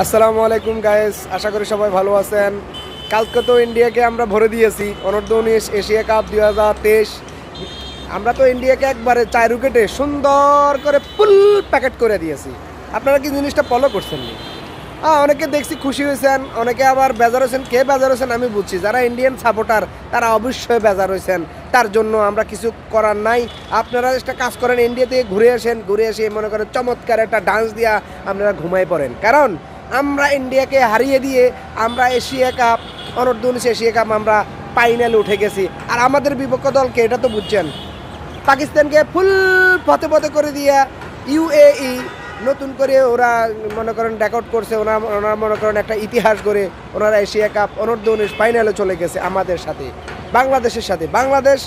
আসসালামু আলাইকুম গাইস, আশা করি সবাই ভালো আছেন। কালকে তো ইন্ডিয়াকে আমরা ভরে দিয়েছি অনূর্ধ্ব-19 এশিয়া কাপ 2023। আমরা তো ইন্ডিয়াকে একবারে 4 উইকেটে সুন্দর করে ফুল প্যাকেট করে দিয়েছি। আপনারা কি জিনিসটা ফলো করছেন? অনেকে দেখছি খুশি হয়েছেন, অনেকে আবার বেজার হয়েছেন। কে বেজার হয়েছেন আমি বুঝছি, যারা ইন্ডিয়ান সাপোর্টার তারা অবশ্যই বেজার হয়েছেন। তার জন্য আমরা কিছু করার নাই। আপনারা একটা কাজ করেন, ইন্ডিয়া থেকে ঘুরে আসেন, ঘুরে এসে মনে করেন চমৎকার একটা ডান্স দিয়া আপনারা ঘুমাই পড়েন। কারণ আমরা ইন্ডিয়াকে হারিয়ে দিয়ে আমরা এশিয়া কাপ অনূর্ধ্ব-19 এশিয়া কাপ আমরা ফাইনালে উঠে গেছি। আর আমাদের বিপক্ষ দলকে এটা তো বুঝছেন, পাকিস্তানকে ফুল পথে পথে করে দিয়া ইউএই নতুন করে ওরা মনে করেন রেকর্ড করছে। ওনারা মনে করেন একটা ইতিহাস করে ওনারা এশিয়া কাপ অনূর্ধ্ব-19 ফাইনালে চলে গেছে আমাদের সাথে, বাংলাদেশের সাথে। বাংলাদেশ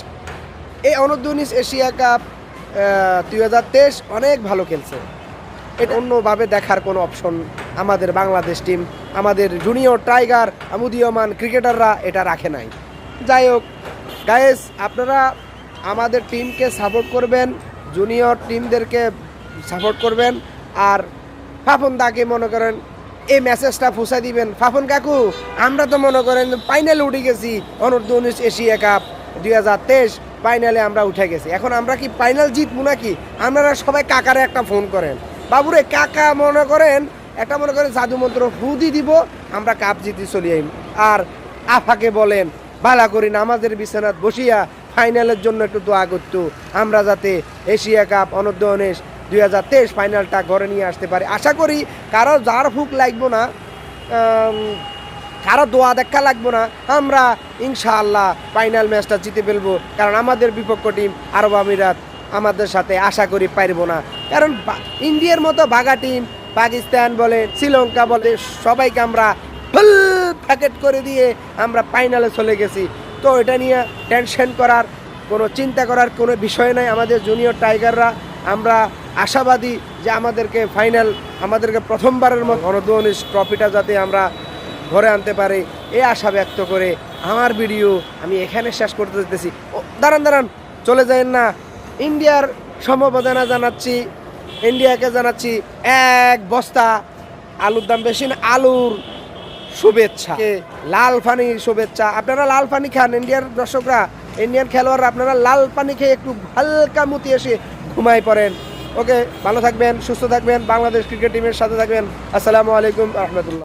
এই অনূর্ধ্ব-19 এশিয়া কাপ 2023 অনেক ভালো খেলছে। এটা অন্যভাবে দেখার কোনো অপশন আমাদের বাংলাদেশ টিম, আমাদের জুনিয়র টাইগার উদীয়মান ক্রিকেটাররা এটা রাখে নাই। যাই হোক গাইস, আপনারা আমাদের টিমকে সাপোর্ট করবেন, জুনিয়র টিমদেরকে সাপোর্ট করবেন। আর ফাফন দাকে মনে করেন এই মেসেজটা পৌঁছাই দিবেন। ফাফন কাকু, আমরা তো মনে করেন ফাইনালে উঠে গেছি অনূর্ধ্ব-19 এশিয়া কাপ 2023 ফাইনালে আমরা উঠে গেছি। এখন আমরা কি ফাইনাল জিতবো নাকি? আপনারা সবাই কাকারে একটা ফোন করেন, বাবুরে কাকা মনে করেন একটা মনে করেন জাদু মন্ত্র হুদি দিব, আমরা কাপ জিতি চলি আইম। আর আফাকে বলেন বালা করি নামাজের বিছানাত বসিয়া ফাইনালের জন্য একটু দোয়া করতো, আমরা যাতে এশিয়া কাপ অনূর্ধ্ব-19 2023 ফাইনালটা ঘরে নিয়ে আসতে পারি। আশা করি কারো যার ফুক লাগবো না, কারো দোয়া দেখা লাগবো না, আমরা ইনশাআল্লাহ ফাইনাল ম্যাচটা জিতে ফেলবো। কারণ আমাদের বিপক্ষ টিম আরব আমিরাত আমাদের সাথে আশা করি পারবো না। কারণ ইন্ডিয়ার মতো ভাগা টিম, পাকিস্তান বলে শ্রীলঙ্কা বলে, সবাইকে আমরা ফুল প্যাকেট করে দিয়ে আমরা ফাইনালে চলে গেছি। তো এটা নিয়ে টেনশন করার কোনো চিন্তা করার কোনো বিষয় নাই। আমাদের জুনিয়র টাইগাররা আমরা আশাবাদী যে আমাদেরকে প্রথমবারের মতো অনূর্ধ্ব-19 ট্রফিটা যাতে আমরা ঘরে আনতে পারি, এই আশা ব্যক্ত করে আমার ভিডিও আমি এখানে শেষ করতে যেতেছি। দাঁড়ান চলে যাবেন না। ইন্ডিয়ার সমবেদনা জানাচ্ছি, ইন্ডিয়াকে জানাচ্ছি এক বস্তা আলুর দাম বেশি না, আলুর শুভেচ্ছা, লাল পানির শুভেচ্ছা। আপনারা লাল পানি খান, ইন্ডিয়ার দর্শকরা, ইন্ডিয়ান খেলোয়াড়রা আপনারা লাল পানি খেয়ে একটু হালকা মুতি এসে ঘুমাই পড়েন। ওকে, ভালো থাকবেন, সুস্থ থাকবেন, বাংলাদেশ ক্রিকেট টিমের সাথে থাকবেন। আসসালামু আলাইকুম রহমতুল্লাহ।